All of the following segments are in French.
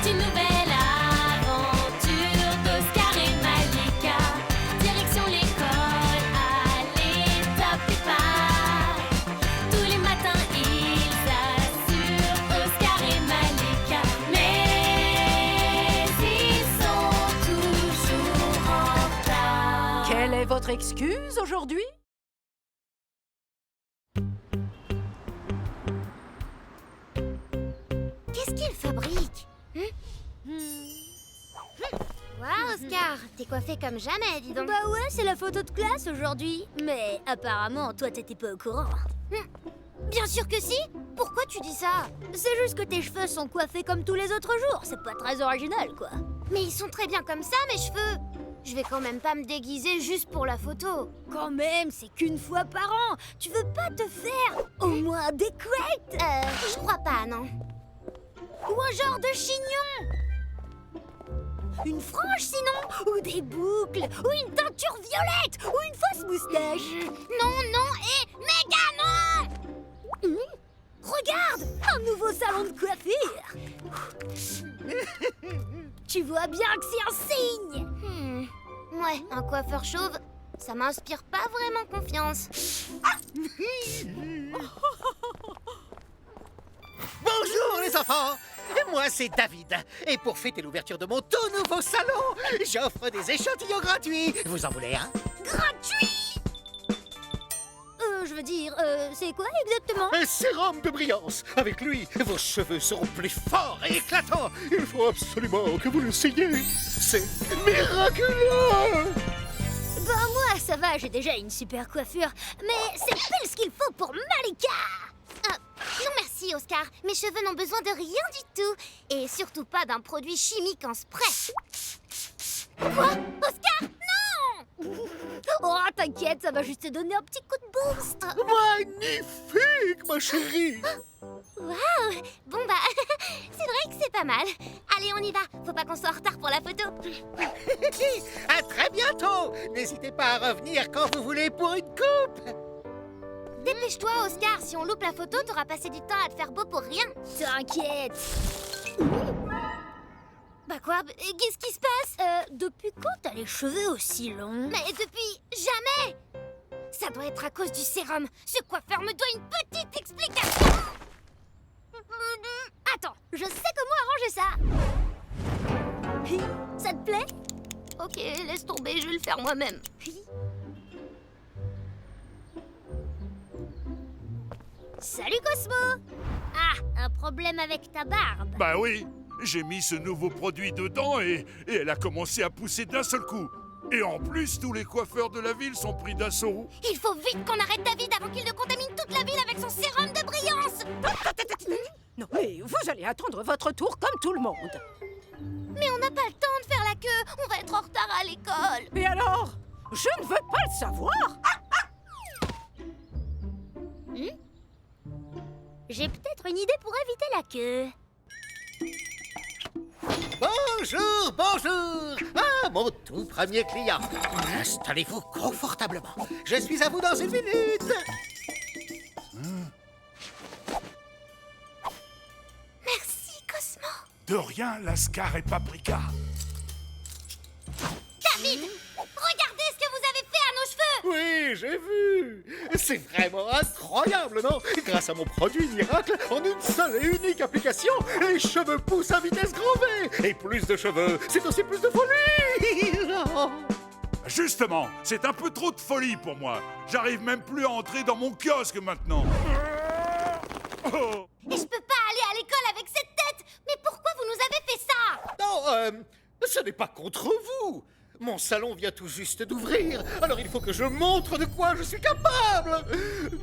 C'est une nouvelle aventure d'Oscar et Malika. Direction l'école, allez, top départ. Tous les matins, ils assurent Oscar et Malika. Mais ils sont toujours en retard. Quelle est votre excuse aujourd'hui? Qu'est-ce qu'il fabrique? Waouh, Oscar, t'es coiffé comme jamais, dis donc. Bah ouais, c'est la photo de classe aujourd'hui. Mais apparemment, toi, t'étais pas au courant. Bien sûr que si. Pourquoi tu dis ça? C'est juste que tes cheveux sont coiffés comme tous les autres jours. C'est pas très original, quoi. Mais ils sont très bien comme ça, mes cheveux. Je vais quand même pas me déguiser juste pour la photo. Quand même, c'est qu'une fois par an. Tu veux pas te faire au moins des couettes? Je crois pas, non. Ou un genre de chignon? Une frange sinon? Ou des boucles? Ou une teinture violette? Ou une fausse moustache? Non, non et méga non! Regarde! Un nouveau salon de coiffure! Tu vois bien que c'est un signe! Ouais, un coiffeur chauve, ça m'inspire pas vraiment confiance. Bonjour les enfants. Moi c'est David. Et pour fêter l'ouverture de mon tout nouveau salon, j'offre des échantillons gratuits. Vous en voulez un? Gratuit! Je veux dire, c'est quoi exactement? Un sérum de brillance. Avec lui, vos cheveux seront plus forts et éclatants. Il faut absolument que vous l'essayiez. C'est miraculeux. Bah moi, ça va, j'ai déjà une super coiffure. Mais c'est pile ce qu'il faut pour Malika! Non merci, Oscar. Mes cheveux n'ont besoin de rien du tout. Et surtout pas d'un produit chimique en spray. Quoi? Oscar, non! Oh, t'inquiète, ça va juste te donner un petit coup de boost. Magnifique, ma chérie. Waouh! Bon bah, c'est vrai que c'est pas mal. Allez, on y va. Faut pas qu'on soit en retard pour la photo. À très bientôt. N'hésitez pas à revenir quand vous voulez pour une coupe. Dépêche-toi, Oscar. Si on loupe la photo, t'auras passé du temps à te faire beau pour rien. T'inquiète. Bah quoi? Qu'est-ce qui se passe? Depuis quand t'as les cheveux aussi longs? Mais depuis jamais! Ça doit être à cause du sérum. Ce coiffeur me doit une petite explication. Attends, je sais comment arranger ça. Ça te plaît? Ok, laisse tomber, je vais le faire moi-même. Salut Cosmo! Ah, un problème avec ta barbe. Bah oui, j'ai mis ce nouveau produit dedans et elle a commencé à pousser d'un seul coup. Et en plus, tous les coiffeurs de la ville sont pris d'assaut. Il faut vite qu'on arrête David avant qu'il ne contamine toute la ville avec son sérum de brillance. Non, mais vous allez attendre votre tour comme tout le monde. Mais on n'a pas le temps de faire la queue. On va être en retard à l'école. Et alors? Je ne veux pas le savoir. J'ai peut-être une idée pour éviter la queue. Bonjour, bonjour. Ah, mon tout premier client. Installez-vous confortablement. Je suis à vous dans une minute. Merci, Cosmo. De rien, Lascar et Paprika. David, regardez ce que vous avez fait à nos cheveux. Oui, j'ai vu. C'est vraiment incroyable, non? Grâce à mon produit miracle, en une seule et unique application, les cheveux poussent à vitesse grand V. Et plus de cheveux, c'est aussi plus de folie. Justement, c'est un peu trop de folie pour moi. J'arrive même plus à entrer dans mon kiosque maintenant. Oh. Et je peux pas aller à l'école avec cette tête. Mais pourquoi vous nous avez fait ça? Non, ce n'est pas contre vous. Mon salon vient tout juste d'ouvrir, alors il faut que je montre de quoi je suis capable.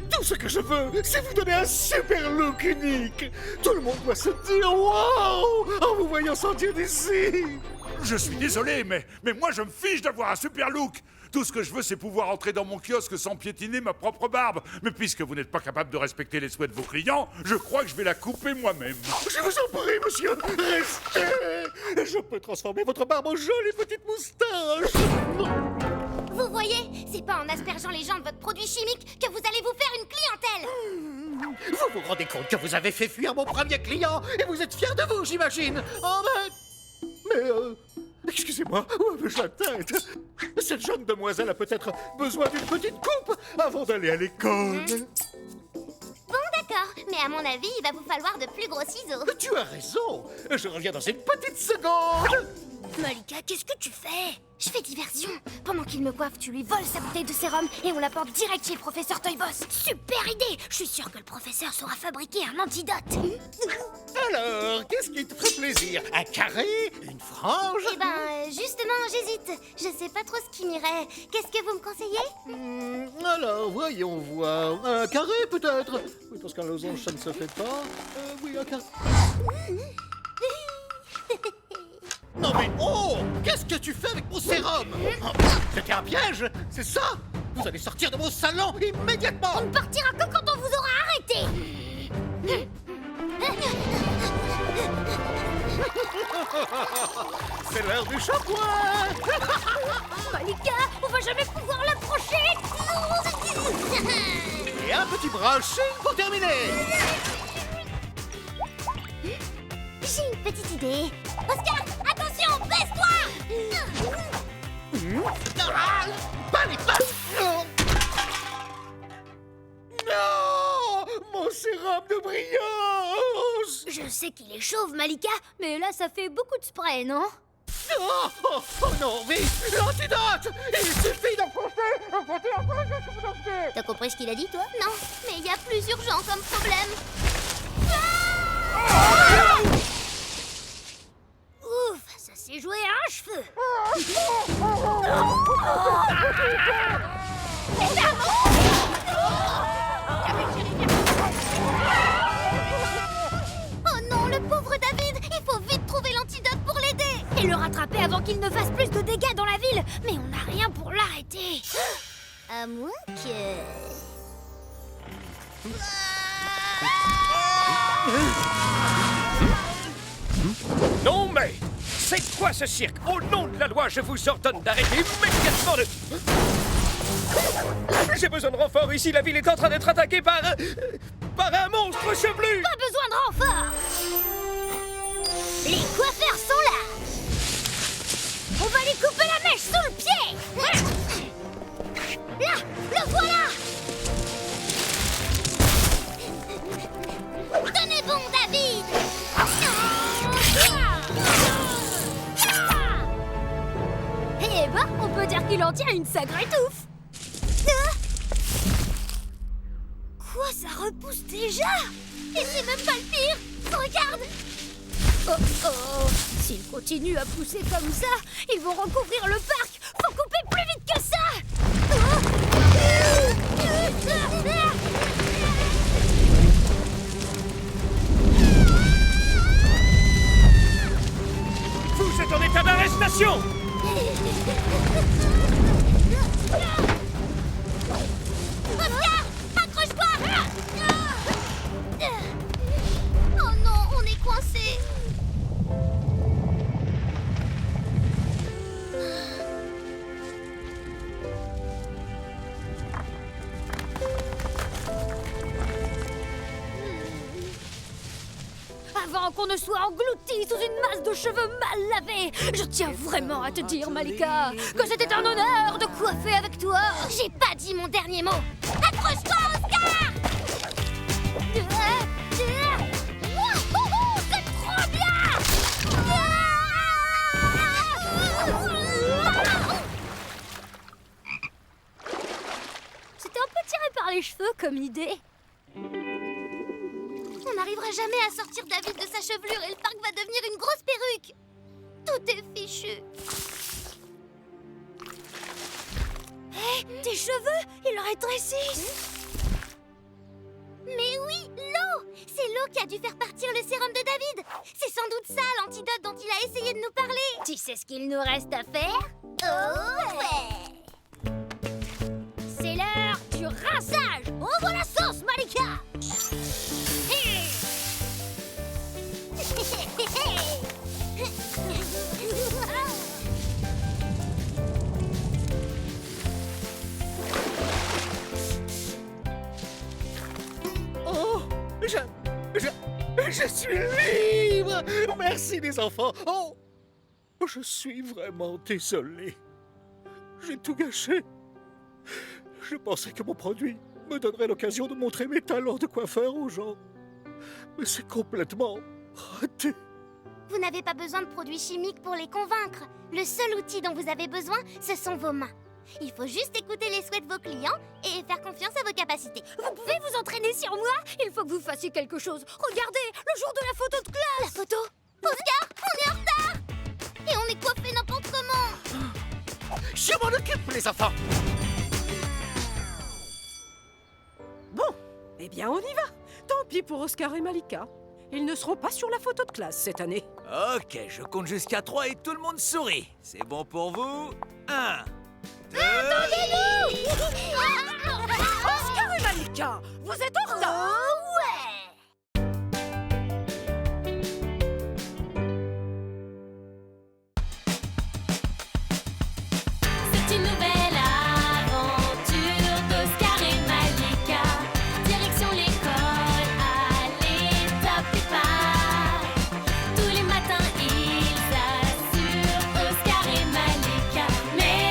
Tout ce que je veux, c'est vous donner un super look unique. Tout le monde doit se dire waouh en vous voyant sortir d'ici. Je suis désolé, mais moi je me fiche d'avoir un super look. Tout ce que je veux, c'est pouvoir entrer dans mon kiosque sans piétiner ma propre barbe. Mais puisque vous n'êtes pas capable de respecter les souhaits de vos clients, je crois que je vais la couper moi-même. Je vous en prie, monsieur, restez. Je peux transformer votre barbe en jolie petite moustache. Vous voyez, c'est pas en aspergeant les gens de votre produit chimique que vous allez vous faire une clientèle. Vous vous rendez compte que vous avez fait fuir mon premier client et vous êtes fier de vous, j'imagine. Oh, excusez-moi, où avais-je la tête? Cette jeune demoiselle a peut-être besoin d'une petite coupe avant d'aller à l'école. Bon, d'accord, mais à mon avis, il va vous falloir de plus gros ciseaux. Tu as raison. Je reviens dans une petite seconde. Malika, qu'est-ce que tu fais? Je fais diversion. Pendant qu'il me coiffe, tu lui voles sa bouteille de sérum et on la porte direct chez le professeur Toyboss. Super idée! Je suis sûre que le professeur saura fabriquer un antidote. Alors, qu'est-ce qui te ferait plaisir? Un carré? Une frange? Eh ben, justement, j'hésite. Je sais pas trop ce qui m'irait. Qu'est-ce que vous me conseillez? Alors, voyons voir. Un carré, peut-être? Oui, parce qu'un losange, ça ne se fait pas. Oui, un carré. Non mais, oh! Qu'est-ce que tu fais avec mon sérum? C'était un piège, c'est ça? Vous allez sortir de mon salon immédiatement! On ne partira que quand on vous aura arrêté. C'est l'heure du shampoing! Malika, on va jamais pouvoir l'approcher. Et un petit brushing pour terminer! J'ai une petite idée. Oscar, attention, baisse-toi! Ah, pas les pattes! Non! Mon sérum de brillance! Je sais qu'il est chauve, Malika, mais là, ça fait beaucoup de spray, non? Oh non, vite! L'antidote! Il suffit d'enfoncer! T'as compris ce qu'il a dit, toi? Non, mais il y a plus urgent comme problème. Ouf, ça s'est joué à un cheveu. Oh non, le pauvre David! Il faut vite trouver l'antidote pour l'aider! Et le rattraper avant qu'il ne fasse plus de dégâts dans la ville. Mais on n'a rien pour l'arrêter. À moins que... Non mais, c'est quoi ce cirque? Au nom de la loi, je vous ordonne d'arrêter immédiatement de... J'ai besoin de renfort ici, la ville est en train d'être attaquée par un monstre chevelu. Pas besoin de renfort. Les coiffeurs sont là. On va lui couper la mèche sous le pied. Là, le voilà. Tenez bon, David! Eh ben, on peut dire qu'il en tient une sacrée touffe. Quoi, ça repousse déjà? Et c'est même pas le pire! Regarde! Oh, s'ils continuent à pousser comme ça, ils vont recouvrir le parc. Faut couper plus vite que ça. Vous êtes en état d'arrestation. Oscar! Accroche-toi! Oh non, on est coincé! Avant qu'on ne soit englouti sous une masse de cheveux mal lavés, je tiens vraiment à te dire, Malika, que c'était un honneur de coiffer avec toi. J'ai pas dit mon dernier mot! Accroche-toi, Oscar! Wouhou, c'est trop bien! C'était un peu tiré par les cheveux comme idée. On n'arrivera jamais à sortir David de sa chevelure et le parc va devenir une grosse perruque! Tout est fichu! Hé, tes cheveux, ils rétrécissent. Mais oui, l'eau! C'est l'eau qui a dû faire partir le sérum de David! C'est sans doute ça l'antidote dont il a essayé de nous parler! Tu sais ce qu'il nous reste à faire? Oh ouais! C'est l'heure du rinçage. Ouvre la sauce, Malika. Oh, suis libre! Merci les enfants! Oh! Je suis vraiment désolé. J'ai tout gâché. Je pensais que mon produit me donnerait l'occasion de montrer mes talents de coiffeur aux gens. Mais c'est complètement raté. Vous n'avez pas besoin de produits chimiques pour les convaincre. Le seul outil dont vous avez besoin, ce sont vos mains. Il faut juste écouter les souhaits de vos clients et faire confiance à vos capacités. Vous pouvez vous entraîner sur moi? Il faut que vous fassiez quelque chose. Regardez, le jour de la photo de classe. La photo? Oscar, on est en retard! Et on est coiffés n'importe comment! Je m'en occupe, les enfants! Bon, eh bien on y va. Tant pis pour Oscar et Malika. Ils ne seront pas sur la photo de classe cette année. Ok, je compte jusqu'à 3 et tout le monde sourit. C'est bon pour vous? 1, 2... Oscar et Malika, vous êtes en retard. C'est une nouvelle aventure d'Oscar et Malika. Direction l'école, allez, top départ. Tous les matins, ils assurent Oscar et Malika. Mais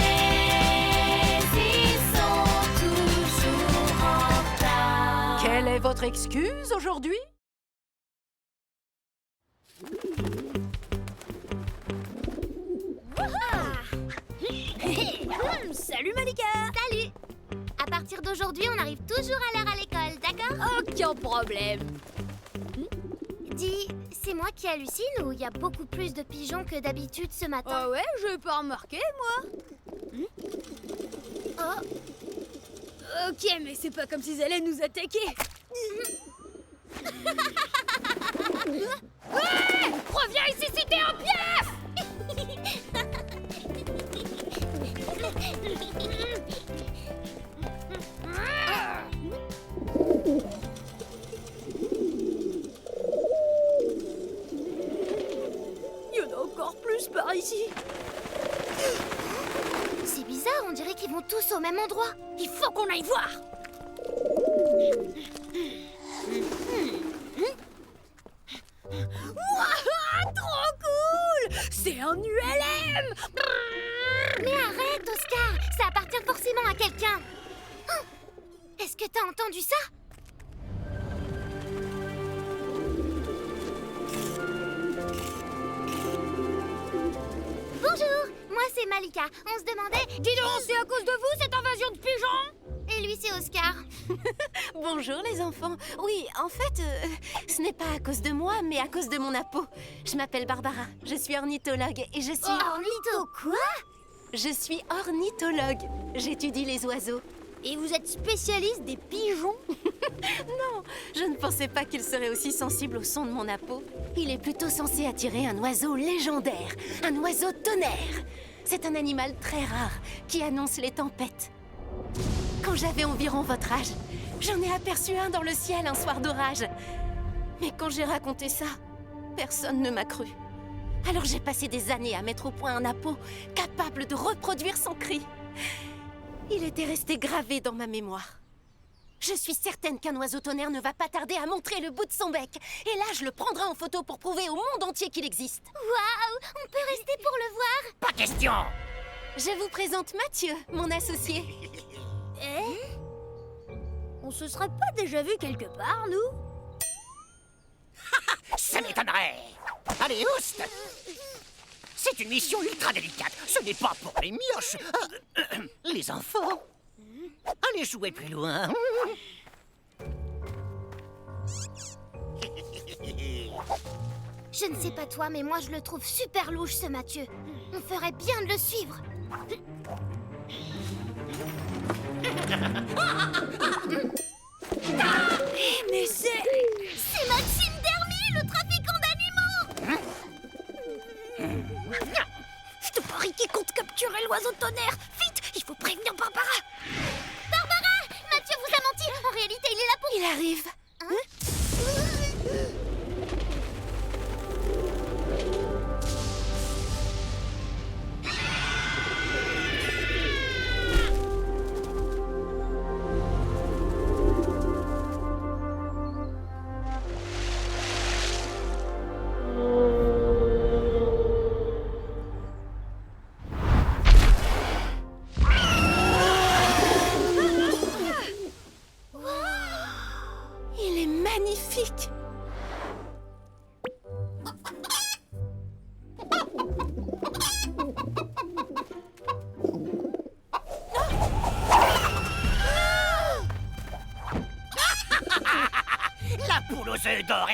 ils sont toujours en retard. Quelle est votre excuse aujourd'hui? Salut Malika. Salut! À partir d'aujourd'hui, on arrive toujours à l'heure à l'école, d'accord? Aucun problème. Dis, c'est moi qui hallucine ou il y a beaucoup plus de pigeons que d'habitude ce matin? Ah ouais, je vais pas remarqué, moi. Oh, Ok, mais c'est pas comme s'ils allaient nous attaquer. Ouais! Reviens ici si t'es en pièce! Il y en a encore plus par ici. c'est bizarre, on dirait qu'ils vont tous au même endroit. Il faut qu'on aille voir. Wouah, trop cool! C'est un ULM! Mais arrête, Oscar! Ça appartient forcément à quelqu'un. Oh, est-ce que t'as entendu ça? Bonjour, moi c'est Malika. On se demandait... Dis donc, c'est à cause de vous cette invasion de pigeons? Et lui c'est Oscar. Bonjour les enfants. Oui, en fait, ce n'est pas à cause de moi, mais à cause de mon apo. Je m'appelle Barbara, je suis ornithologue et je suis... Ornitho, quoi? Je suis ornithologue. J'étudie les oiseaux. Et vous êtes spécialiste des pigeons? Non, je ne pensais pas qu'il serait aussi sensible au son de mon apo. Il est plutôt censé attirer un oiseau légendaire, un oiseau tonnerre. C'est un animal très rare qui annonce les tempêtes. Quand j'avais environ votre âge, j'en ai aperçu un dans le ciel un soir d'orage. Mais quand j'ai raconté ça, personne ne m'a cru. Alors j'ai passé des années à mettre au point un apo capable de reproduire son cri. Il était resté gravé dans ma mémoire. Je suis certaine qu'un oiseau tonnerre ne va pas tarder à montrer le bout de son bec. Et là, je le prendrai en photo pour prouver au monde entier qu'il existe. Waouh, on peut rester pour le voir? Pas question! Je vous présente Mathieu, mon associé. On se serait pas déjà vu quelque part, nous? Ça m'étonnerait! Allez, oust! C'est une mission ultra délicate. Ce n'est pas pour les mioches. Les enfants, allez jouer plus loin. Je ne sais pas toi, mais moi je le trouve super louche ce Mathieu. On ferait bien de le suivre. Mais c'est... C'est Maxime Dermy, le trafiquant d'animaux! Je te parie qu'il compte capturer l'oiseau tonnerre. Vite, il faut prévenir Barbara. Barbara! Mathieu vous a menti! En réalité, il est là pour... Il arrive.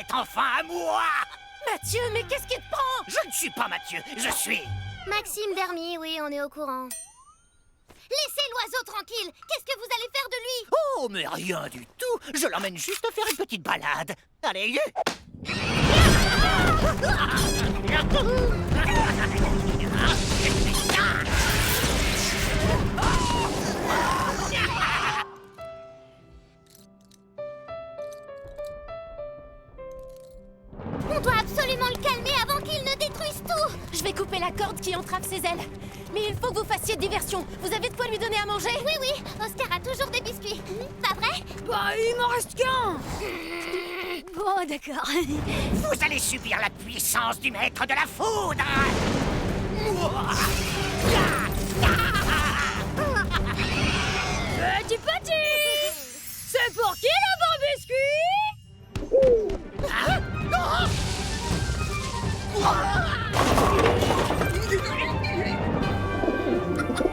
s'arrête enfin à moi! Mathieu, mais qu'est-ce qui te prend? Je ne suis pas Mathieu, je suis... Maxime Dermy, oui, on est au courant. Laissez l'oiseau tranquille. Qu'est-ce que vous allez faire de lui? Oh, mais rien du tout. Je l'emmène juste faire une petite balade. Allez, On doit absolument le calmer avant qu'il ne détruise tout. Je vais couper la corde qui entrave ses ailes. Mais il faut que vous fassiez diversion. Vous avez de quoi lui donner à manger? Oui, oui, Oscar a toujours des biscuits. Pas vrai? Bah, il m'en reste qu'un. Bon, d'accord. vous allez subir la puissance du maître de la foudre. Petit petit, c'est pour qui le bon biscuit?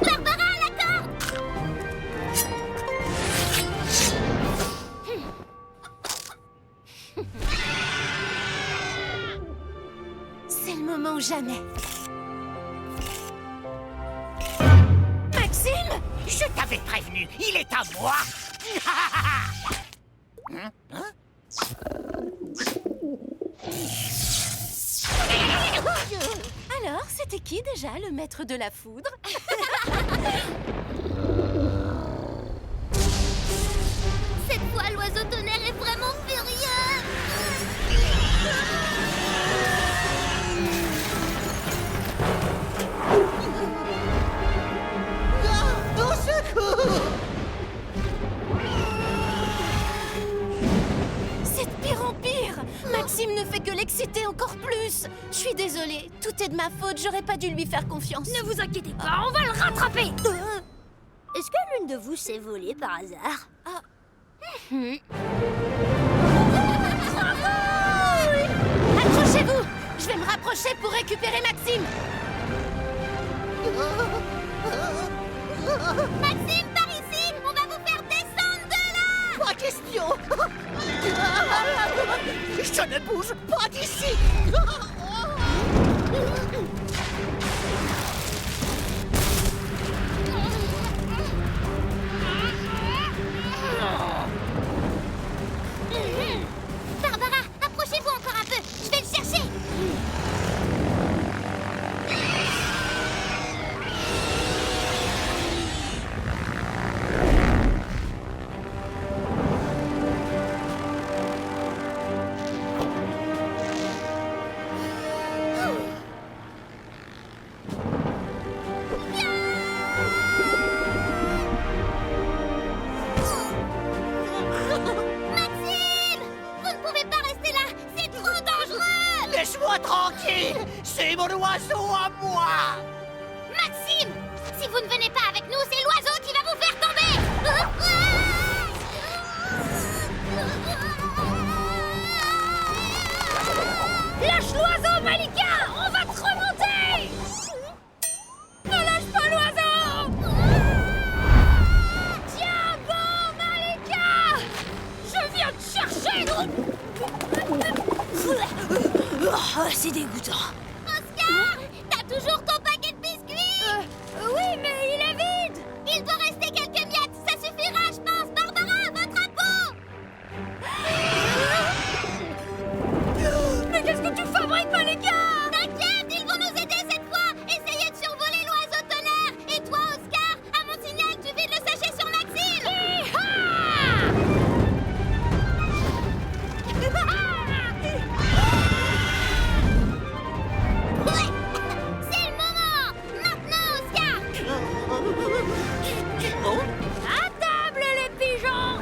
Barbara, la corde! C'est le moment ou jamais. Maxime! Je t'avais prévenu, il est à moi. Alors, c'était qui déjà le maître de la foudre? Cette fois, l'oiseau tonnerre est vraiment furieux. Au secours! C'est de pire en pire! Maxime ne fait que l'exciter encore plus! Je suis désolée, tout est de ma faute, j'aurais pas dû lui faire confiance. Ne vous inquiétez pas, on va le rattraper. Est-ce que l'une de vous s'est volée par hasard? Accrochez-vous! Je vais me rapprocher pour récupérer Maxime! Maxime, par ici! On va vous faire descendre de là! Pas question. Je ne bouge pas d'ici. Barbara, approchez-vous encore un peu! Je vais le chercher! Maxime! Vous ne pouvez pas rester là! C'est trop dangereux! Laisse-moi tranquille. C'est mon oiseau à moi. Maxime! Si vous ne venez pas avec nous, c'est l'oiseau qui va vous faire tomber! Lâche l'oiseau, Malika! On va te remonter! Ne lâche pas l'oiseau! Tiens bon, Malika! Je viens te chercher! Oh, c'est dégoûtant. Oscar! T'as toujours ton paquet de biscuits? Oui, mais il est vide! Il doit rester quelques miettes! Ça suffira, je pense! Barbara, votre impôt! Mais qu'est-ce que tu fabriques, Malika? T'inquiète, ils vont nous aider cette fois! Essayez de survoler l'oiseau tonnerre! Et toi, Oscar, à mon signal, tu vides le sachet sur Maxime! Ouais! C'est le moment! Maintenant, Oscar! À table, les pigeons!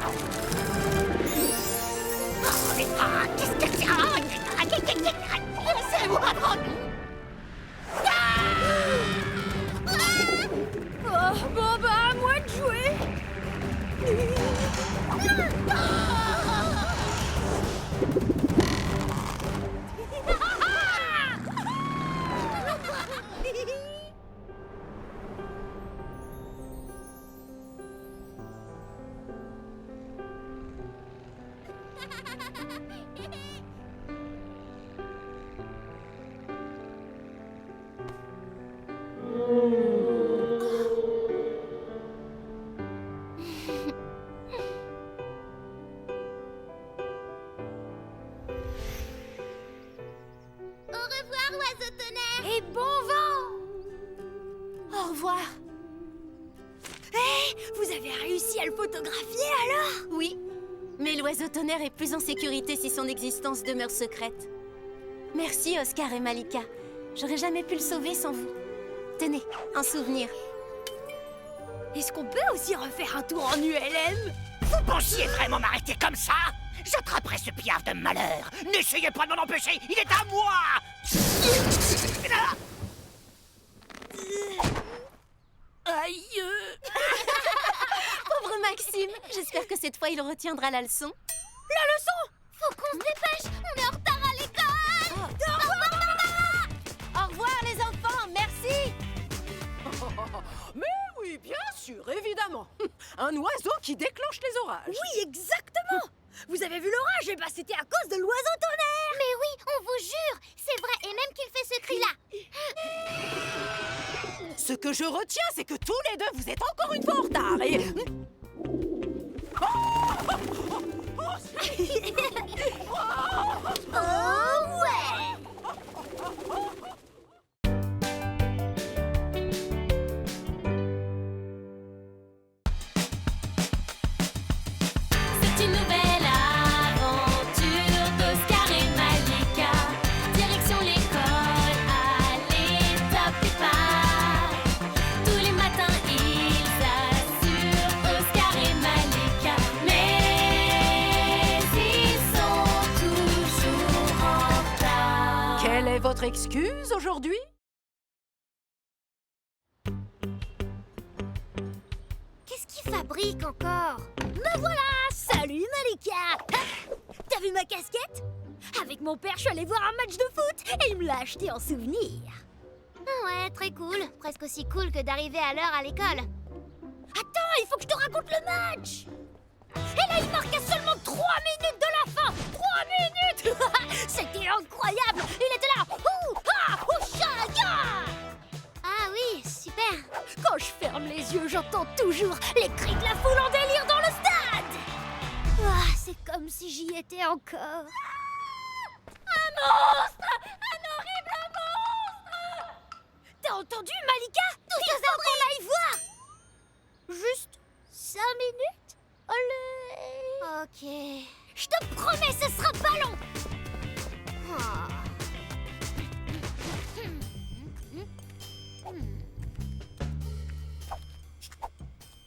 Qu'est-ce que c'est? Laissez-moi tranquille. Oh, bon, bah, à moi de jouer! revoir, oiseau tonnerre. Et bon vent. Au revoir. Vous avez réussi à le photographier alors? Oui, mais l'oiseau tonnerre est plus en sécurité si son existence demeure secrète. Merci, Oscar et Malika. J'aurais jamais pu le sauver sans vous. Tenez, un souvenir. Est-ce qu'on peut aussi refaire un tour en ULM? Vous pensiez vraiment m'arrêter comme ça? J'attraperai ce piaf de malheur. N'essayez pas de m'en empêcher, il est à moi. Aïe. Pauvre Maxime, j'espère que cette fois il retiendra la leçon. La leçon! Faut qu'on se dépêche, on est en retard à l'école. Au revoir les enfants, merci. Mais oui, bien sûr, évidemment. Un oiseau qui déclenche les orages. Oui, exactement. Vous avez vu l'orage? Eh ben, c'était à cause de l'oiseau tonnerre. Mais oui, on vous jure, c'est vrai, et même qu'il fait ce cri-là. Ce que je retiens, c'est que tous les deux, vous êtes encore une fois en retard. Et... Oh ouais. C'est une nouvelle aventure d'Oscar et Malika. Direction l'école, allez, top départ. Tous les matins, ils assurent Oscar et Malika. Mais ils sont toujours en retard. Quelle est votre excuse aujourd'hui? Qu'est-ce qu'il fabrique encore? Me voilà. Salut Malika. T'as vu ma casquette? Avec mon père, je suis allée voir un match de foot et il me l'a acheté en souvenir. Ah ouais, très cool. Presque aussi cool que d'arriver à l'heure à l'école. Attends, il faut que je te raconte le match. Et là, il marque à seulement 3 minutes de la fin. 3 minutes. C'était incroyable. Il était là. Ouh, ah, oucha, ya. Ah oui, super. Quand je ferme les yeux, j'entends toujours les cris de la foule en délire dans le stade. Ah, c'est comme si j'y étais encore. Un monstre! Un horrible monstre! T'as entendu, Malika? Tout ça qu'on aille voir. Juste 5 minutes? Allez. Ok. Je te promets, ce sera pas long. Ah.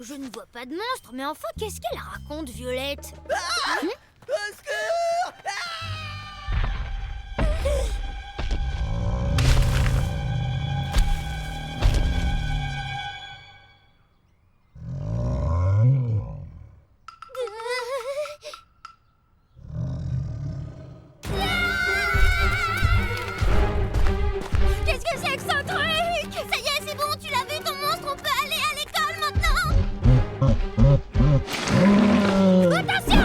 Je ne vois pas de monstre, mais enfin, qu'est-ce qu'elle raconte, Violette? Qu'est-ce que c'est que ce truc? Ça y est, c'est bon, tu l'as vu ton monstre, on peut aller à l'école maintenant. Attention!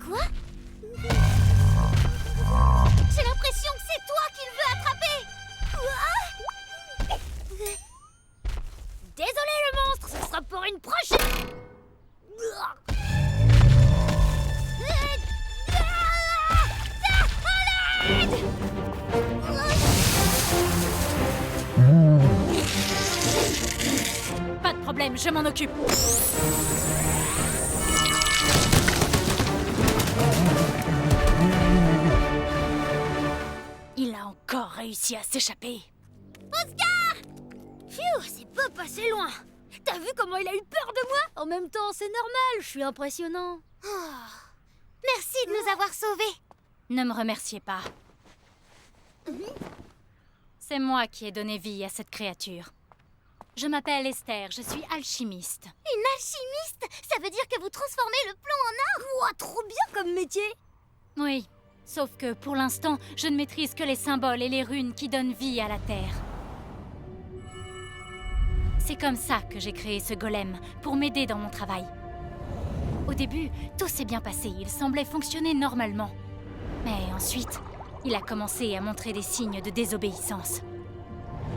Quoi? J'ai l'impression que c'est toi qui le veux attraper. Désolé le monstre, ce sera pour une prochaine. Pas de problème, je m'en occupe. Il a encore réussi à s'échapper. Phew, c'est pas passé loin. T'as vu comment il a eu peur de moi? En même temps, c'est normal, je suis impressionnant. Merci de nous avoir sauvés. Ne me remerciez pas. C'est moi qui ai donné vie à cette créature. Je m'appelle Esther, je suis alchimiste. Une alchimiste? Ça veut dire que vous transformez le plomb en or? Ouah, trop bien comme métier. Oui, sauf que pour l'instant, je ne maîtrise que les symboles et les runes qui donnent vie à la Terre. C'est comme ça que j'ai créé ce golem, pour m'aider dans mon travail. Au début, tout s'est bien passé, il semblait fonctionner normalement. Mais ensuite, il a commencé à montrer des signes de désobéissance.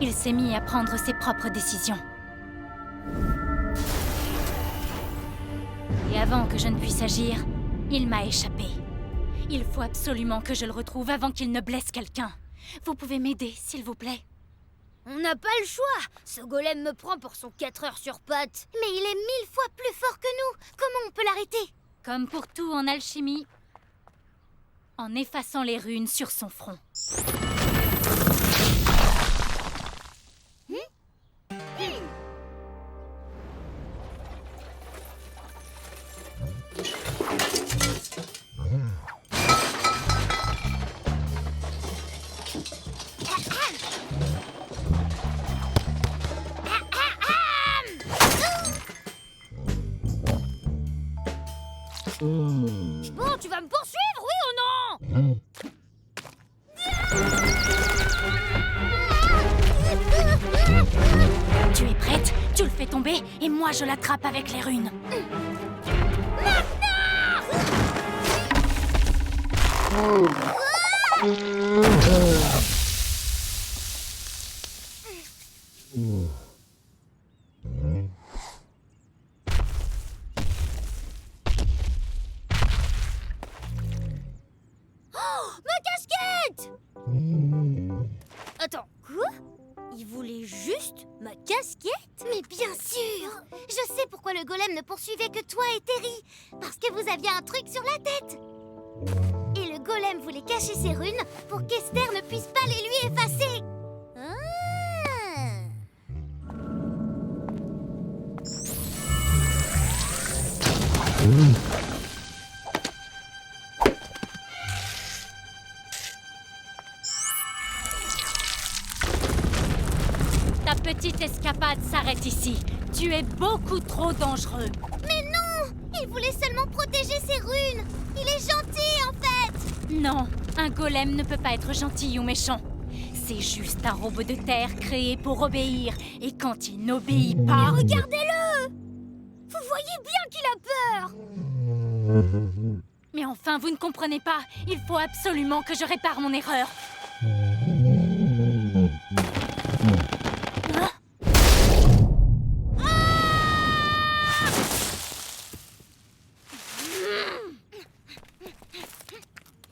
Il s'est mis à prendre ses propres décisions. Et avant que je ne puisse agir, il m'a échappé. Il faut absolument que je le retrouve avant qu'il ne blesse quelqu'un. Vous pouvez m'aider, s'il vous plaît? On n'a pas le choix. Ce golem me prend pour son 4 heures sur pattes. Mais il est 1000 fois plus fort que nous. Comment on peut l'arrêter? Comme pour tout en alchimie, en effaçant les runes sur son front. Bon, tu vas me poursuivre, oui ou non? Tu es prête? Tu le fais tomber et moi je l'attrape avec les runes. Ma casquette! Attends, quoi? Il voulait juste ma casquette? Mais bien sûr! Je sais pourquoi le golem ne poursuivait que toi et Terry. Parce que vous aviez un truc sur la tête. Et le golem voulait cacher ses runes pour qu'Esther ne puisse pas les lui effacer. Ta petite escapade s'arrête ici. Tu es beaucoup trop dangereux. Mais non! Il voulait seulement protéger ses runes. Il est gentil, en fait. Non, un golem ne peut pas être gentil ou méchant. C'est juste un robot de terre créé pour obéir. Et quand il n'obéit pas... Mais regardez-le! Vous voyez bien qu'il a peur! Mais enfin, vous ne comprenez pas. Il faut absolument que je répare mon erreur.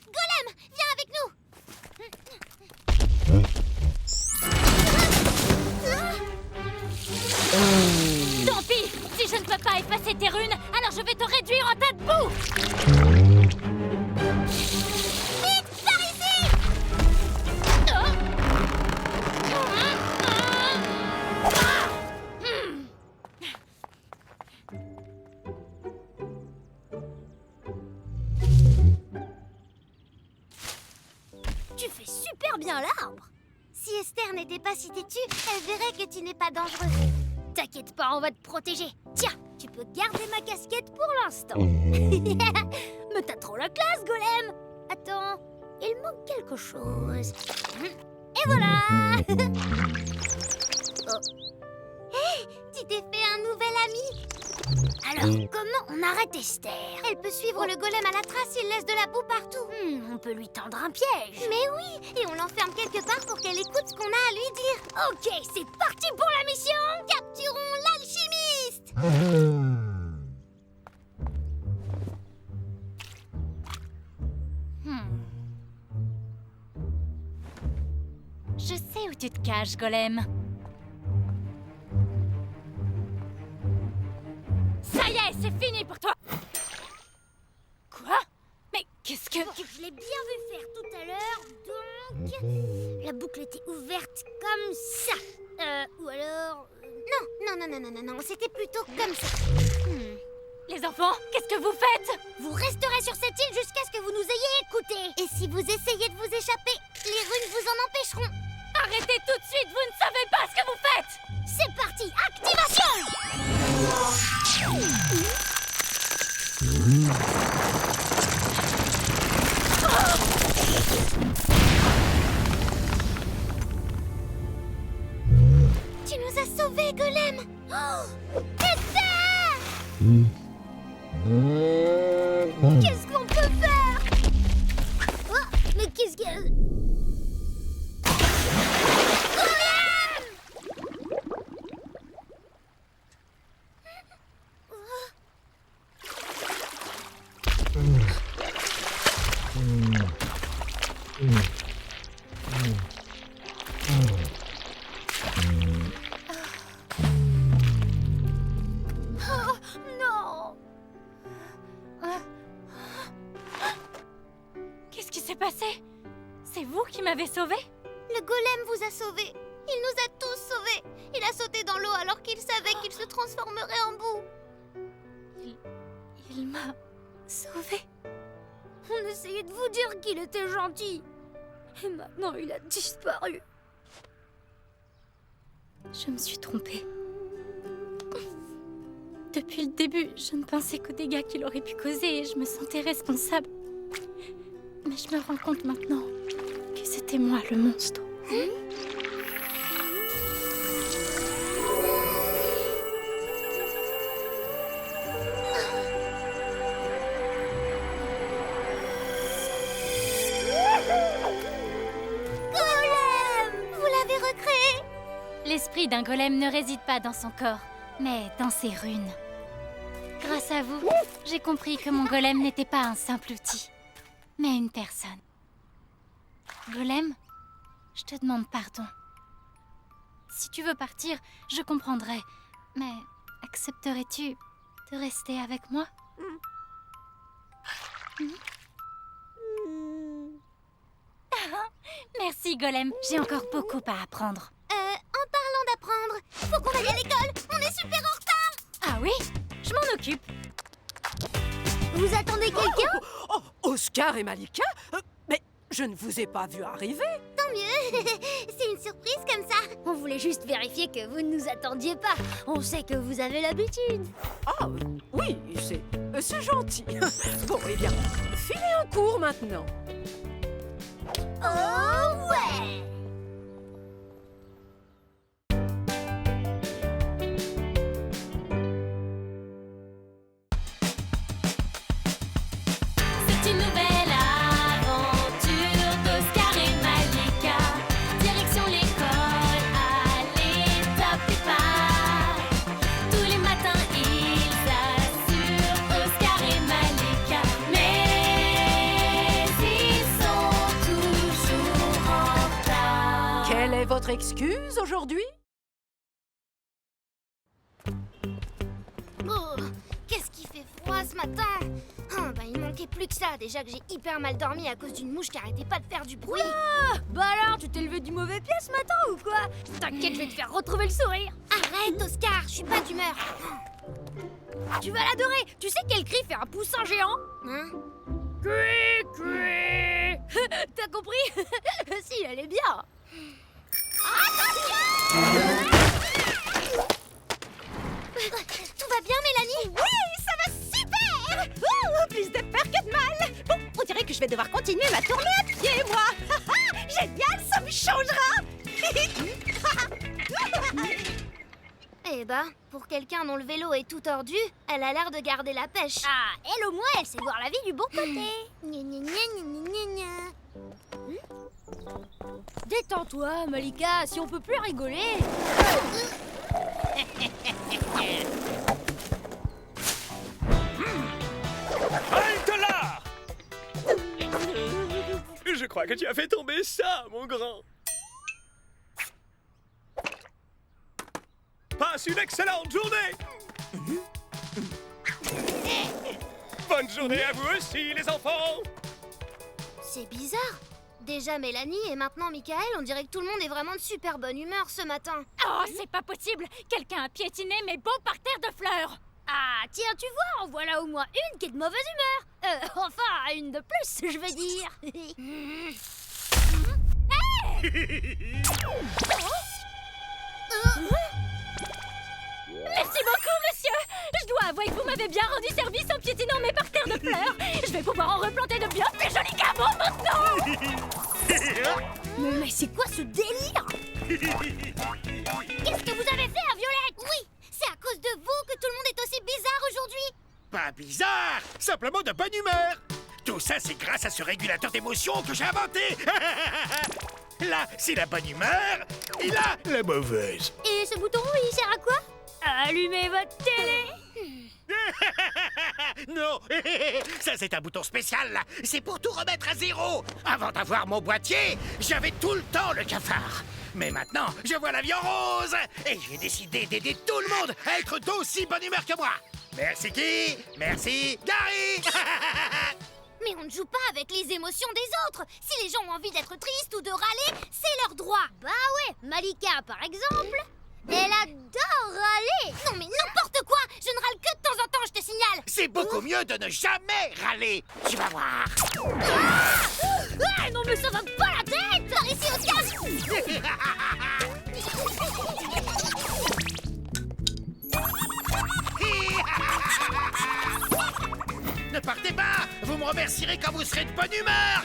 Golem, viens avec nous. Tant pis! Si je ne peux pas effacer tes runes, alors je vais te réduire en tas de boue! Vite, par ici! Tu fais super bien l'arbre! Si Esther n'était pas si têtue, elle verrait que tu n'es pas dangereux. T'inquiète pas, on va te protéger. Tiens, tu peux garder ma casquette pour l'instant. Mais t'as trop la classe, golem! Attends, il manque quelque chose. Et voilà! Hé, tu t'es fait un nouvel ami. Alors, comment on arrête Esther? Elle peut suivre le golem à la trace s'il laisse de la boue partout. On peut lui tendre un piège. Mais oui, et on l'enferme quelque part pour qu'elle écoute ce qu'on a à lui dire. Ok, c'est parti pour la mission! Capturons l'alchimiste! Je sais où tu te caches, golem. Ça y est, c'est fini pour toi! Quoi? Mais qu'est-ce que... Je l'ai bien vu faire tout à l'heure, donc... La boucle était ouverte comme ça. Ou alors... Non, c'était plutôt comme ça. Les enfants, qu'est-ce que vous faites? Vous resterez sur cette île jusqu'à ce que vous nous ayez écoutés. Et si vous essayez de vous échapper, les runes vous en empêcheront. Arrêtez tout de suite, vous ne savez pas ce que vous faites! C'est parti, activation! Tu nous as sauvés, golem. Esther! Qu'est-ce qu'on peut faire? Oh, non! Qu'est-ce qui s'est passé? C'est vous qui m'avez sauvée? Le golem vous a sauvés. Il nous a tous sauvés. Il a sauté dans l'eau alors qu'il savait qu'il se transformerait en boue. Il m'a sauvée. On essayait de vous dire qu'il était gentil. Et maintenant, il a disparu. Je me suis trompée. Depuis le début, je ne pensais qu'aux dégâts qu'il aurait pu causer et je me sentais responsable. Mais je me rends compte maintenant que c'était moi le monstre. Golem! Vous l'avez recréé? L'esprit d'un golem ne réside pas dans son corps, mais dans ses runes. Grâce à vous, j'ai compris que mon golem n'était pas un simple outil, mais une personne. Golem, je te demande pardon. Si tu veux partir, je comprendrai, mais accepterais-tu de rester avec moi? Merci, Golem. J'ai encore beaucoup à apprendre. En parlant d'apprendre, faut qu'on aille à l'école. On est super en retard. Ah oui? Je m'en occupe. Vous attendez quelqu'un? Oh, Oscar et Malika? Mais je ne vous ai pas vu arriver. Tant mieux. C'est une surprise comme ça. On voulait juste vérifier que vous ne nous attendiez pas. On sait que vous avez l'habitude. Ah oui, c'est gentil. Bon, eh bien, filez en cours maintenant. Oh ouais! C'est une nouvelle aventure d'Oscar et Malika. Direction l'école, allez, top départ. Tous les matins, ils assurent Oscar et Malika. Mais ils sont toujours en retard. Quelle est votre excuse aujourd'hui? Oh, qu'est-ce qui fait froid ce matin? Il manquait plus que ça. Déjà que j'ai hyper mal dormi à cause d'une mouche qui arrêtait pas de faire du bruit. Bah alors, tu t'es levé du mauvais pied ce matin ou quoi? T'inquiète, je vais te faire retrouver le sourire. Arrête, Oscar, je suis pas d'humeur. Tu vas l'adorer. Tu sais quel cri fait un poussin géant? Hein? Cui, cui. T'as compris? Si, elle est bien. Tout va bien, Mélanie? Oui, ça va super! Plus de peur que de mal! Bon, on dirait que je vais devoir continuer ma tournée à pied, moi! Génial, ça me changera! Eh bah, pour quelqu'un dont le vélo est tout tordu, elle a l'air de garder la pêche. Ah, elle au moins, elle sait voir la vie du bon côté. Gna gna gna gna gna gna. Détends-toi, Malika, si on peut plus rigoler. Halte là! Je crois que tu as fait tomber ça, mon grand. Passe une excellente journée. Bonne journée à vous aussi, les enfants. C'est bizarre. Déjà Mélanie et maintenant Michael, on dirait que tout le monde est vraiment de super bonne humeur ce matin. Oh, c'est pas possible! Quelqu'un a piétiné mes beaux parterres de fleurs! Ah, tiens, tu vois, en voilà au moins une qui est de mauvaise humeur. Enfin, une de plus, je veux dire. Merci beaucoup, monsieur! Je dois avouer que vous m'avez bien rendu service en piétinant mes parterres de fleurs! Je vais pouvoir en replanter de bien plus jolis qu'avant maintenant! Mais c'est quoi ce délire? Qu'est-ce que vous avez fait à Violette? Oui, c'est à cause de vous que tout le monde est aussi bizarre aujourd'hui. Pas bizarre, simplement de bonne humeur. Tout ça, c'est grâce à ce régulateur d'émotions que j'ai inventé. Là, c'est la bonne humeur, et là, la mauvaise. Et ce bouton, il sert à quoi? Allumez votre télé. Non, ça c'est un bouton spécial, là. C'est pour tout remettre à zéro. Avant d'avoir mon boîtier, j'avais tout le temps le cafard. Mais maintenant, je vois la vie en rose. Et j'ai décidé d'aider tout le monde à être d'aussi bonne humeur que moi. Merci qui? Merci Gary. Mais on ne joue pas avec les émotions des autres. Si les gens ont envie d'être tristes ou de râler, c'est leur droit. Bah ouais, Malika par exemple, elle adore râler. Non mais n'importe quoi, je ne râle que de temps en temps, je te signale. C'est beaucoup mieux de ne jamais râler. Tu vas voir. Ah non mais ça va pas la tête. Par ici, Oscar. Ne partez pas. Vous me remercierez quand vous serez de bonne humeur.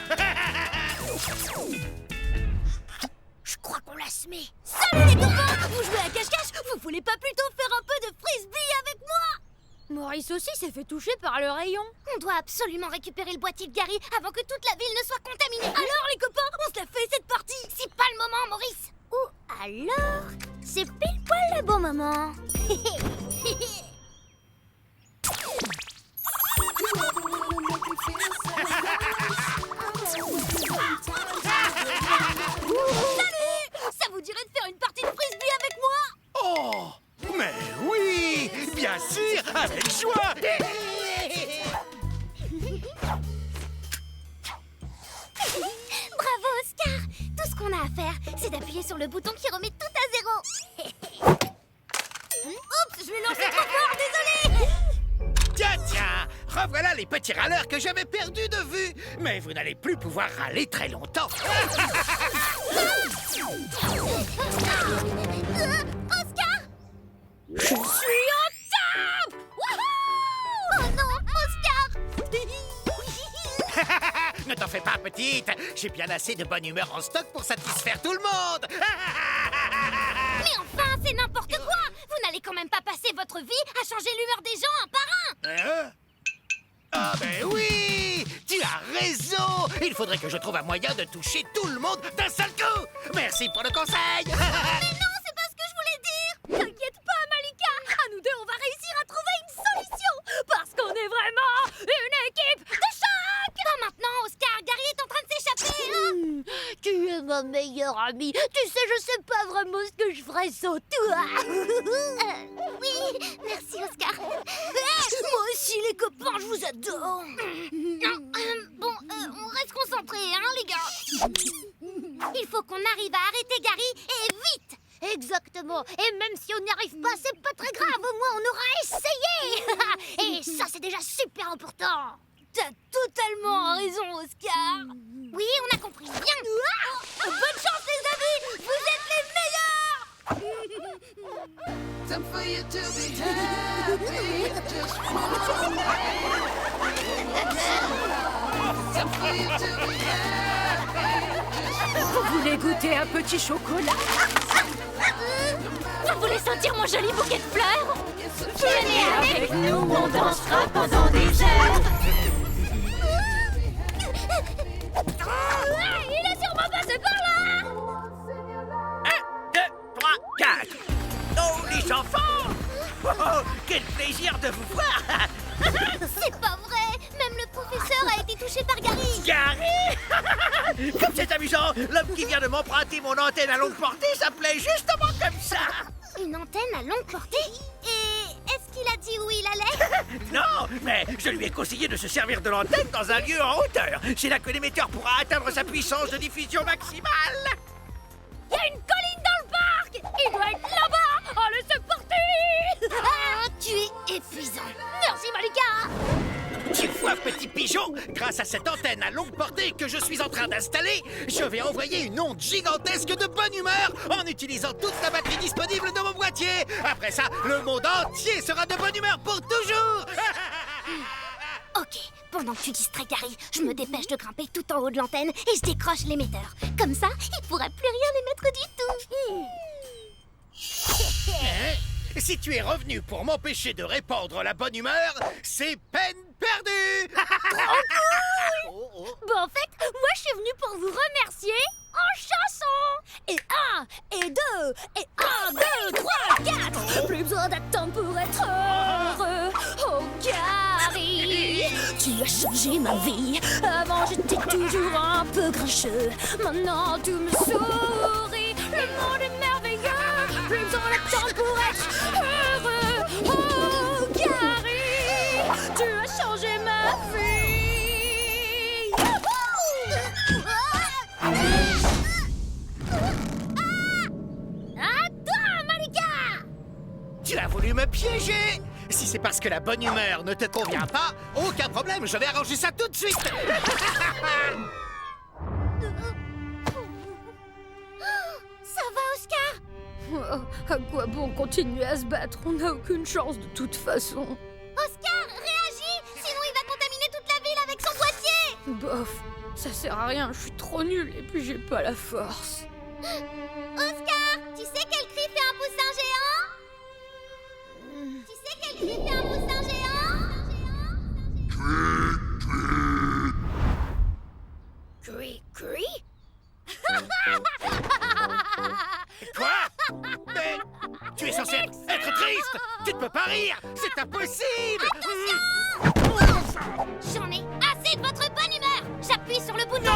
Je crois qu'on l'a semé. Salut les copains. Vous jouez à cache-cache? Vous voulez pas plutôt faire un peu de frisbee avec moi? Maurice aussi s'est fait toucher par le rayon. On doit absolument récupérer le boîtier de Gary avant que toute la ville ne soit contaminée. Alors les copains, on se la fait cette partie? C'est pas le moment, Maurice. Ou alors, c'est pile poil le bon moment. Salut! Ça vous dirait de faire une partie de frisbee avec moi? Oh, mais oui, bien sûr, avec joie. Bravo, Oscar! Tout ce qu'on a à faire, c'est d'appuyer sur le bouton qui remet tout à zéro. Oups, je l'ai lancé trop fort, désolé! Tiens, revoilà les petits râleurs que j'avais perdus de vue. Mais vous n'allez plus pouvoir râler très longtemps. Oscar! Je suis en top! Wouhou! Oh non, Oscar! Ne t'en fais pas, petite. J'ai bien assez de bonne humeur en stock pour satisfaire tout le monde. Mais enfin, c'est n'importe quoi! Vous n'allez quand même pas passer votre vie à changer l'humeur des gens un par un! Ah ben oui! Tu as raison! Il faudrait que je trouve un moyen de toucher tout le monde d'un seul coup! Merci pour le conseil! Mais non, c'est pas ce que je voulais dire! T'inquiète pas, Malika. À nous deux, on va réussir à trouver une solution. Parce qu'on est vraiment une équipe de choc. Pas maintenant, Oscar! Gary est en train de s'échapper! Hein? Tu es ma meilleure amie. Tu sais, je sais pas vraiment ce que je ferais sans toi. Oui, merci, Oscar. Moi aussi, les copains, je vous adore. Bon, on reste concentrés, hein, les gars. Il faut qu'on arrive à arrêter Gary, et vite. Exactement. Et même si on n'y arrive pas, c'est pas très grave. Au moins, on aura essayé. Et ça, c'est déjà super important. T'as totalement raison, Oscar. Oui, on a compris. Bien. Bonne chance, les amis. Vous êtes les meilleurs. Time for you to be happy, just one day. Time for you to be happy, just Vous voulez goûter un petit chocolat? Vous voulez sentir mon joli bouquet de fleurs? Venez avec nous, on dansera pendant des heures. Il est sûrement passé par là. 1, 2, 3, 4. Oh, les enfants! Oh, quel plaisir de vous voir! C'est pas vrai. Même le professeur a été touché par Gary. Gary! Comme c'est amusant! L'homme qui vient de m'emprunter mon antenne à longue portée s'appelait justement comme ça! Une antenne à longue portée? Et est-ce qu'il a dit où il allait? Non, mais je lui ai conseillé de se servir de l'antenne dans un lieu en hauteur. C'est là que l'émetteur pourra atteindre sa puissance de diffusion maximale. Il y a une colline dans le parc. Il doit être là-bas. Allez, c'est parti. Ah, tu es épuisant. Merci, Malika. Tu vois, petit pigeon, grâce à cette antenne à longue portée que je suis en train d'installer, je vais envoyer une onde gigantesque de bonne humeur en utilisant toute la batterie disponible de mon boîtier. Après ça, le monde entier sera de bonne humeur pour toujours. Ok, pendant que tu distrais Gary, je me dépêche de grimper tout en haut de l'antenne et je décroche l'émetteur. Comme ça, il pourra plus rien émettre du tout. Si tu es revenu pour m'empêcher de répandre la bonne humeur, c'est peine perdue. Bon, en fait, moi, je suis venue pour vous remercier en chanson. Et 1, et 2, et 1, 2, 3, 4. Plus besoin d'attendre pour être heureux. ma vie. Avant j'étais toujours un peu grincheux. Maintenant tout me sourit. Le monde est merveilleux. Plus besoin d'attendre pour être heureux. Oh Gary, tu as changé ma vie. Attends, Malika! Tu as voulu me piéger! Si c'est parce que la bonne humeur ne te convient pas, aucun problème, je vais arranger ça tout de suite! Ça va, Oscar? À quoi bon continuer à se battre? On n'a aucune chance de toute façon. Oscar, réagis! Sinon il va contaminer toute la ville avec son boîtier! Bof, ça sert à rien, je suis trop nulle et puis j'ai pas la force. Oscar, tu sais quel cri fait un poussin géant? Tu sais quel cri fait un poussin géant? Cri, cri? Quoi? Mais tu es censé être triste! Tu ne peux pas rire! C'est impossible! J'en ai assez de votre bonne humeur! J'appuie sur le bouton!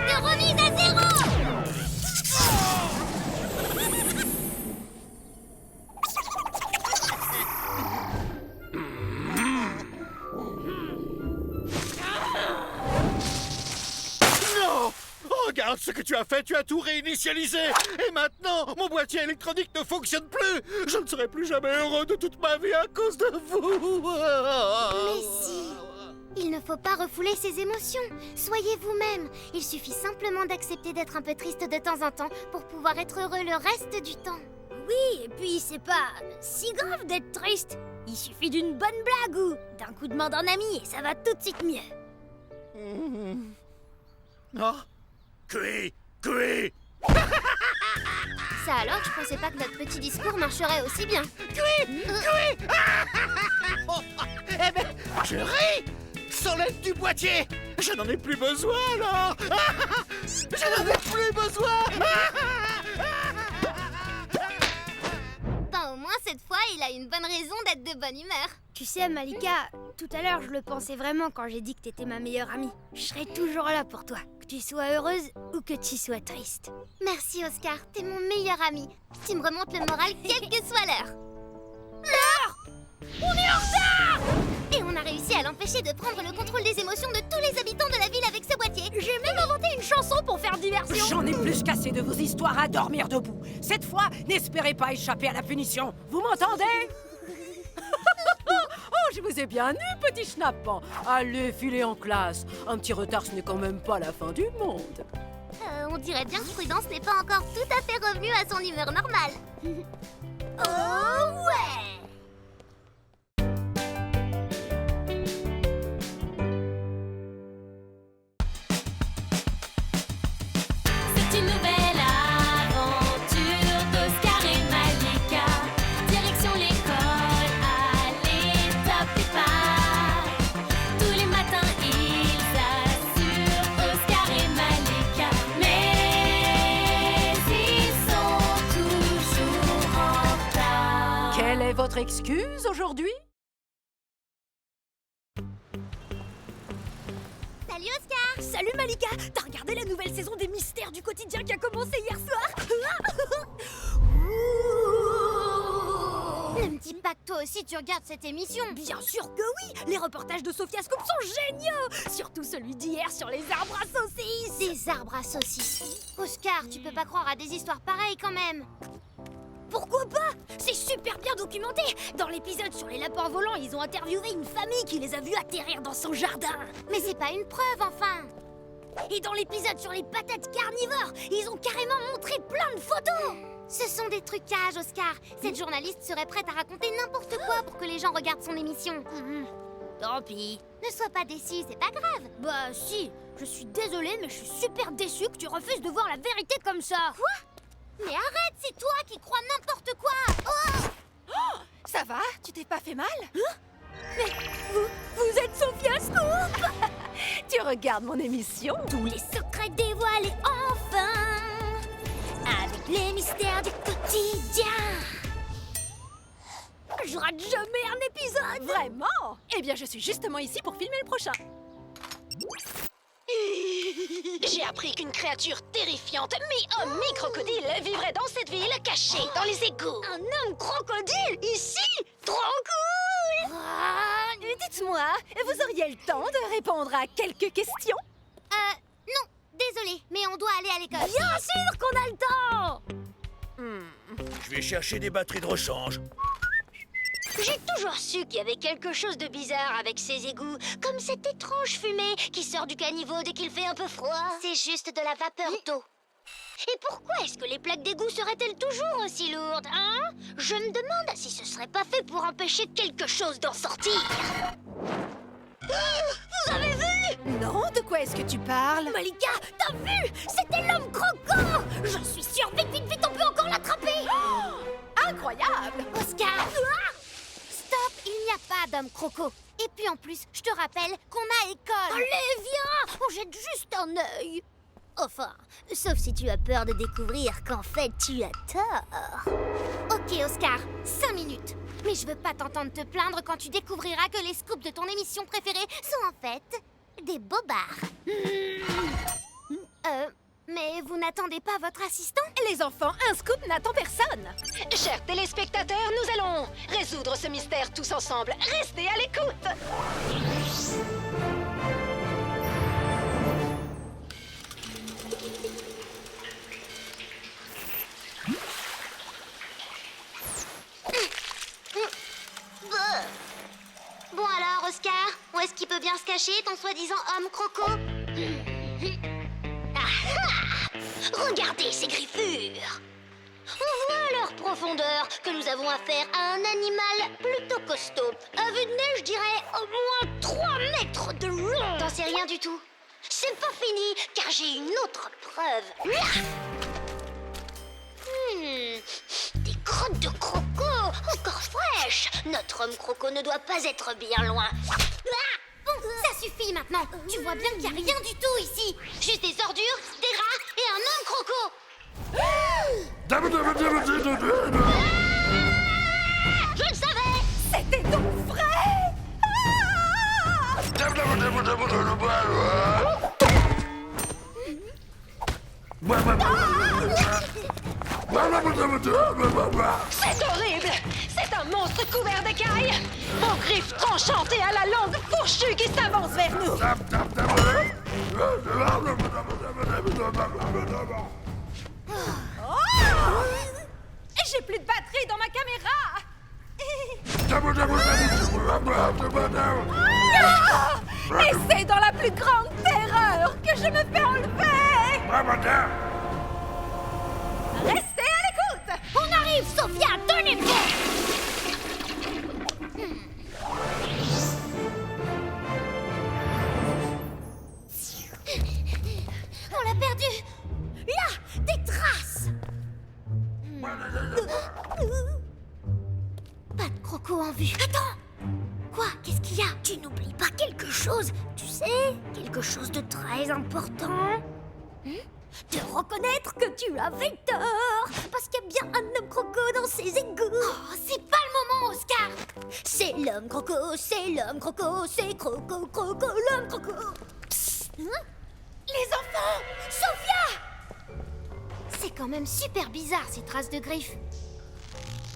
De remise à zéro! Non! Regarde ce que tu as fait, tu as tout réinitialisé! Et maintenant, mon boîtier électronique ne fonctionne plus! Je ne serai plus jamais heureux de toute ma vie à cause de vous! Mais si! Il ne faut pas refouler ses émotions. Soyez vous-même. Il suffit simplement d'accepter d'être un peu triste de temps en temps pour pouvoir être heureux le reste du temps. Oui, et puis c'est pas si grave d'être triste. Il suffit d'une bonne blague ou d'un coup de main d'un ami et ça va tout de suite mieux. Oh. Cui! Cui! Ça alors, je pensais pas que notre petit discours marcherait aussi bien. Cui! Cui! Eh ben, je ris! Sans l'aide du boîtier! Je n'en ai plus besoin, alors! Je n'en ai plus besoin! Ben, au moins, cette fois, il a une bonne raison d'être de bonne humeur. Tu sais, Malika, tout à l'heure, je le pensais vraiment quand j'ai dit que t'étais ma meilleure amie. Je serai toujours là pour toi, que tu sois heureuse ou que tu sois triste. Merci, Oscar. T'es mon meilleur ami. Tu me remontes le moral, quelle que soit l'heure. On est en retard! Et on a réussi à l'empêcher de prendre le contrôle des émotions de tous les habitants de la ville avec ce boîtier. J'ai même inventé une chanson pour faire diversion. J'en ai plus qu'assez de vos histoires à dormir debout. Cette fois, n'espérez pas échapper à la punition. Vous m'entendez? Oh, je vous ai bien eu, petit schnappant. Allez, filez en classe. Un petit retard, ce n'est quand même pas la fin du monde. On dirait bien que Prudence n'est pas encore tout à fait revenue à son humeur normale. Oh ouais! C'est une nouvelle aventure d'Oscar et Malika. Direction l'école, allez, top départ. Tous les matins, ils assurent Oscar et Malika. Mais ils sont toujours en retard. Quelle est votre excuse aujourd'hui? Salut, Oscar! Salut Malika, t'as regardé la nouvelle saison des Mystères du quotidien qui a commencé hier soir? Ne me dis pas que toi aussi tu regardes cette émission. Bien sûr que oui! Les reportages de Sophia Scoop sont géniaux! Surtout celui d'hier sur les arbres à saucisses! Des arbres à saucisses. Oscar, tu peux pas croire à des histoires pareilles quand même. Pourquoi pas? C'est super bien documenté! Dans l'épisode sur les lapins volants, ils ont interviewé une famille qui les a vus atterrir dans son jardin! Mais c'est pas une preuve, enfin. Et dans l'épisode sur les patates carnivores, ils ont carrément montré plein de photos! Ce sont des trucages, Oscar. Cette journaliste serait prête à raconter n'importe quoi pour que les gens regardent son émission. Tant pis. Ne sois pas déçu, c'est pas grave. Bah si, je suis désolée, mais je suis super déçue que tu refuses de voir la vérité comme ça. Quoi? Mais arrête, c'est toi qui crois n'importe quoi. Oh, ça va? Tu t'es pas fait mal? Mais vous êtes Sophia Scoop! Tu regardes mon émission? Tous les secrets dévoilés enfin, avec les mystères du quotidien. Je rate jamais un épisode. Vraiment? Eh bien, je suis justement ici pour filmer le prochain. J'ai appris qu'une créature terrifiante, mi-homme, mi-crocodile, vivrait dans cette ville, cachée dans les égouts. Un homme crocodile, ici? Trop cool! Dites-moi, vous auriez le temps de répondre à quelques questions? Non, désolé, mais on doit aller à l'école. Bien sûr qu'on a le temps! Je vais chercher des batteries de rechange. J'ai toujours su qu'il y avait quelque chose de bizarre avec ces égouts, comme cette étrange fumée qui sort du caniveau dès qu'il fait un peu froid. C'est juste de la vapeur d'eau. Et pourquoi est-ce que les plaques d'égout seraient-elles toujours aussi lourdes, hein? Je me demande si ce serait pas fait pour empêcher quelque chose d'en sortir. Vous avez vu? Non, de quoi est-ce que tu parles? Malika, t'as vu? C'était l'homme croco! J'en suis sûre, vite, vite, vite, on peut encore l'attraper! Incroyable! Oscar! Stop, il n'y a pas d'homme croco. Et puis en plus, je te rappelle qu'on a école. Allez, viens! On jette juste un œil. Enfin, sauf si tu as peur de découvrir qu'en fait, tu as tort. Ok, Oscar, 5 minutes. Mais je veux pas t'entendre te plaindre quand tu découvriras que les scoops de ton émission préférée sont en fait des bobards. Mais vous n'attendez pas votre assistant? Les enfants, un scoop n'attend personne. Chers téléspectateurs, nous allons résoudre ce mystère tous ensemble. Restez à l'écoute. Bon alors, Oscar, où est-ce qu'il peut bien se cacher, ton soi-disant homme croco? Regardez ces griffures! On voit à leur profondeur que nous avons affaire à un animal plutôt costaud. À vue de nez, je dirais au moins 3 mètres de long. T'en sais rien du tout. C'est pas fini, car j'ai une autre preuve. Des crottes de croco, encore fraîches. Notre homme croco ne doit pas être bien loin. Bon, ça suffit maintenant. Tu vois bien qu'il n'y a rien du tout ici. Juste des ordures, des rats et un homme croco. Je le savais! C'était donc vrai! C'est horrible! C'est un monstre couvert d'écailles, aux griffes tranchantes et à la langue fourchue qui s'avance vers nous! J'ai plus de batterie dans ma caméra! Et c'est dans la plus grande terreur que je me fais enlever! Restez à l'écoute! On arrive, Sophia! Tenez-vous! On l'a perdu. Là, des traces. Pas de croco en vue. Attends. Quoi? Qu'est-ce qu'il y a? Tu n'oublies pas quelque chose, tu sais? Quelque chose de très important. De reconnaître que tu avais tort, parce qu'il y a bien un homme croco dans ses égouts. Oh, c'est pas le moment, Oscar. C'est l'homme croco, c'est l'homme croco, c'est croco, croco, l'homme croco. Psst. Les enfants! Sophia! C'est quand même super bizarre, ces traces de griffes.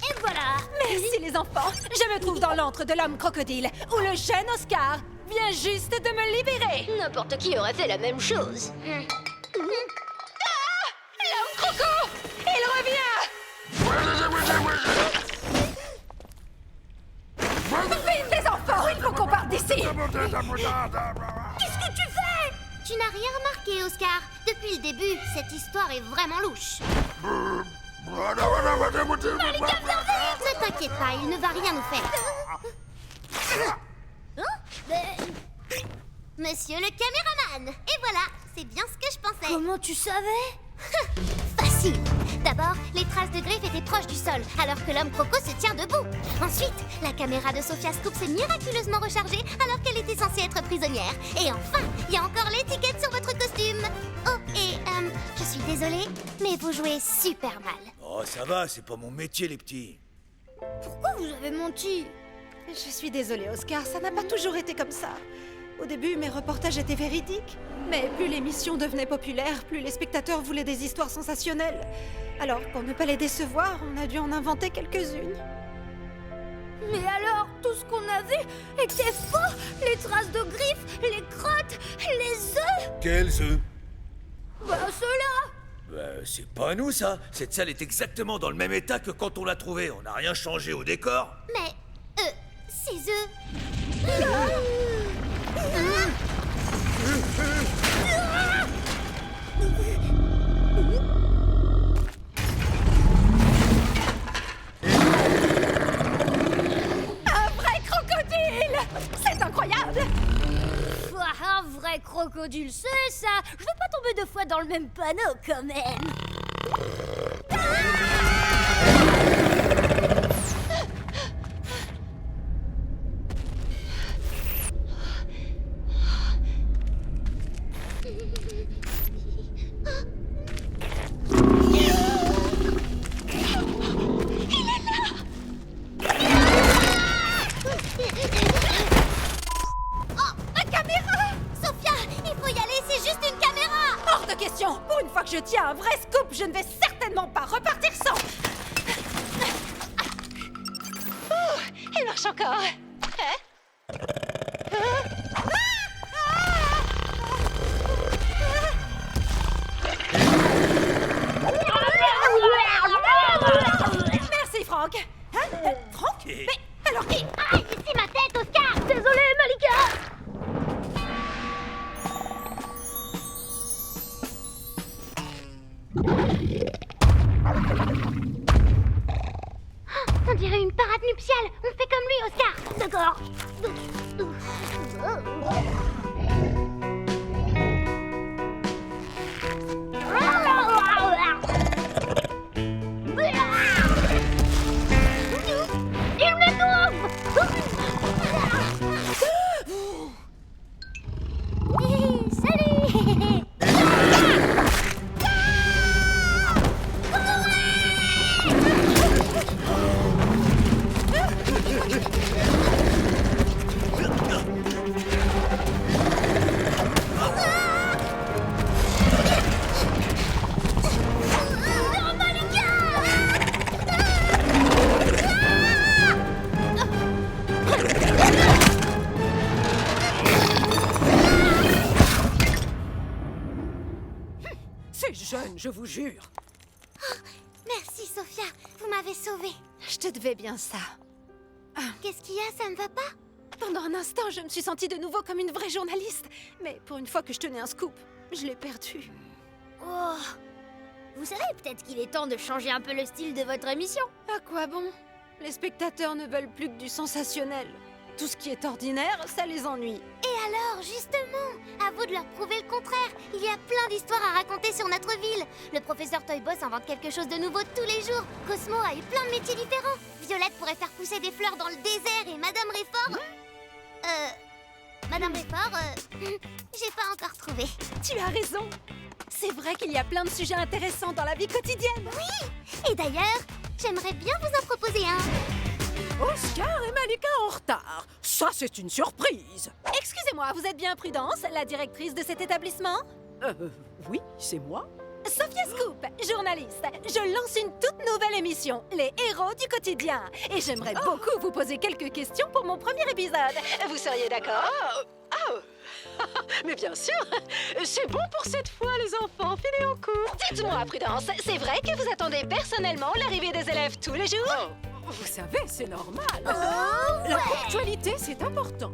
Et voilà. Merci les enfants! Je me trouve dans l'antre de l'homme crocodile, où le jeune Oscar vient juste de me libérer! N'importe qui aurait fait la même chose. L'homme croco! Il revient! Vite les enfants! Il faut qu'on parte d'ici! Qu'est-ce que tu fais? Tu n'as rien remarqué, Oscar. Depuis le début, cette histoire est vraiment louche. Ne t'inquiète pas, il ne va rien nous faire. Monsieur le caméraman. Et voilà, c'est bien ce que je pensais. Comment tu savais? Facile. D'abord, les traces de griffes étaient proches du sol, alors que l'homme croco se tient debout. Ensuite, la caméra de Sophia Scoop s'est miraculeusement rechargée alors qu'elle était censée être prisonnière. Et enfin, il y a encore l'étiquette sur votre costume. Oh, et je suis désolée, mais vous jouez super mal. Oh, ça va, c'est pas mon métier, les petits. Pourquoi vous avez menti? Je suis désolée, Oscar, ça n'a pas toujours été comme ça. Au début, mes reportages étaient véridiques. Mais plus l'émission devenait populaire, plus les spectateurs voulaient des histoires sensationnelles. Alors, pour ne pas les décevoir, on a dû en inventer quelques-unes. Mais alors, tout ce qu'on a vu était faux! Les traces de griffes, les crottes, les œufs! Quels œufs? Bah, ceux-là! C'est pas nous, ça. Cette salle est exactement dans le même état que quand on l'a trouvée. On n'a rien changé au décor. Mais, ces œufs... Un vrai crocodile! C'est incroyable! Un vrai crocodile, c'est ça! Je vais pas tomber 2 fois dans le même panneau, quand même! Pour une fois que je tiens un vrai scoop, je ne vais certainement pas repartir sans. Oh, il marche encore. Merci, Franck. Hein? Franck? Mais alors qui? Aïe, c'est ma tête, Oscar! Désolée, Malika! On dirait une parade nuptiale. On fait comme lui, Oscar. D'accord. Il m'étouffe. Salut. C'est jeune, je vous jure. Oh, merci, Sophia. Vous m'avez sauvée. Je te devais bien ça. Qu'est-ce qu'il y a? Ça ne va pas? Pendant un instant, je me suis sentie de nouveau comme une vraie journaliste. Mais pour une fois que je tenais un scoop, je l'ai perdu. Oh. Vous savez, peut-être qu'il est temps de changer un peu le style de votre émission. À quoi bon? Les spectateurs ne veulent plus que du sensationnel. Tout ce qui est ordinaire, ça les ennuie. Et alors, justement, à vous de leur prouver le contraire. Il y a plein d'histoires à raconter sur notre ville. Le professeur Toyboss invente quelque chose de nouveau tous les jours. Cosmo a eu plein de métiers différents. Violette pourrait faire pousser des fleurs dans le désert et Madame Réfort... Madame Réfort, j'ai pas encore trouvé. Tu as raison. C'est vrai qu'il y a plein de sujets intéressants dans la vie quotidienne. Oui. Et d'ailleurs, j'aimerais bien vous en proposer un. Oscar et Malika en retard. Ça, c'est une surprise. Excusez-moi, vous êtes bien Prudence, la directrice de cet établissement? Oui, c'est moi. Sophia Scoop, journaliste. Je lance une toute nouvelle émission, Les Héros du Quotidien. Et j'aimerais beaucoup vous poser quelques questions pour mon premier épisode. Vous seriez d'accord? Mais bien sûr. C'est bon pour cette fois, les enfants. Filez en cours. Dites-moi, Prudence, c'est vrai que vous attendez personnellement l'arrivée des élèves tous les jours? Vous savez, c'est normal. La ponctualité, c'est important.